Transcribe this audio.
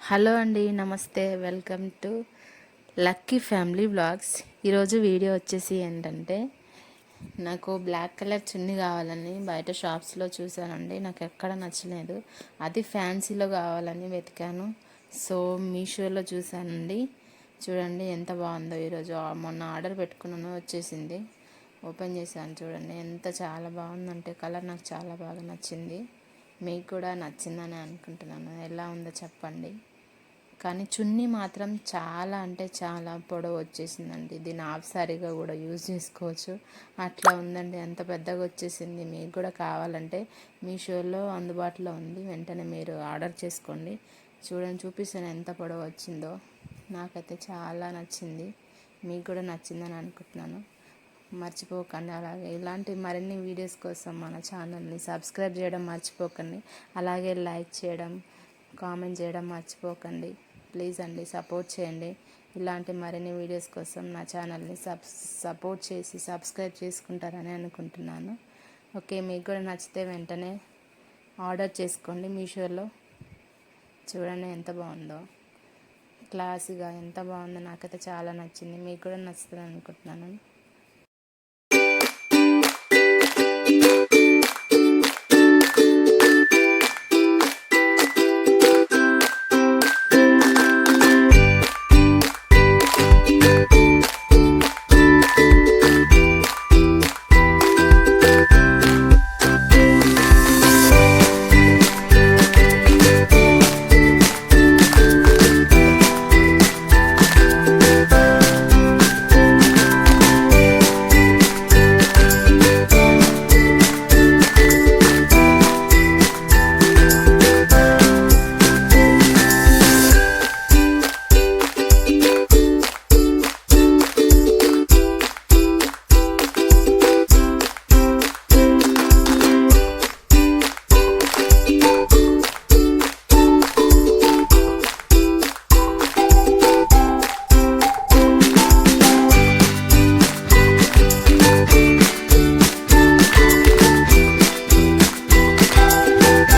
Hello అండి, నమస్తే. Welcome to lucky family vlogs. ఈరోజు వీడియో వచ్చేసి ఏంటంటే, నాకు బ్లాక్ కలర్ చున్నీ కావాలని బయట షాప్స్లో చూశానండి. నాకు ఎక్కడ నచ్చలేదు. అది ఫ్యాన్సీలో కావాలని వెతికాను. సో మీషోలో చూశానండి. చూడండి ఎంత బాగుందో. ఈరోజు మొన్న ఆర్డర్ పెట్టుకున్నాను, వచ్చేసింది. ఓపెన్ చేశాను. చూడండి ఎంత చాలా బాగుందంటే కలర్ నాకు చాలా బాగా నచ్చింది. మీకు కూడా నచ్చిందని అనుకుంటున్నాను. ఎలా ఉందో చెప్పండి. కానీ చున్నీ మాత్రం చాలా అంటే చాలా పొడవు వచ్చేసిందండి. దీన్ని హాఫ్ సారీగా కూడా యూజ్ చేసుకోవచ్చు. అట్లా ఉందండి, ఎంత పెద్దగా వచ్చేసింది. మీకు కూడా కావాలంటే మీషోలో అందుబాటులో ఉంది. వెంటనే మీరు ఆర్డర్ చేసుకోండి. చూడండి, చూపిస్తాను ఎంత పొడవు వచ్చిందో. నాకైతే చాలా నచ్చింది. మీకు కూడా నచ్చిందని అనుకుంటున్నాను. మర్చిపోకండి. అలాగే ఇలాంటి మరిన్ని వీడియోస్ కోసం మన ఛానల్ని సబ్స్క్రైబ్ చేయడం మర్చిపోకండి. అలాగే లైక్ చేయడం, కామెంట్ చేయడం మర్చిపోకండి. ప్లీజ్ అండి, సపోర్ట్ చేయండి. ఇలాంటి మరిన్ని వీడియోస్ కోసం నా ఛానల్ని సపోర్ట్ చేసి సబ్స్క్రైబ్ చేసుకుంటారని అనుకుంటున్నాను. ఓకే, మీకు కూడా నచ్చితే వెంటనే ఆర్డర్ చేసుకోండి మీషోలో. చూడండి ఎంత బాగుందో, క్లాస్గా ఎంత బాగుందో. నాకైతే చాలా నచ్చింది. మీకు కూడా నచ్చుతుంది అనుకుంటున్నాను.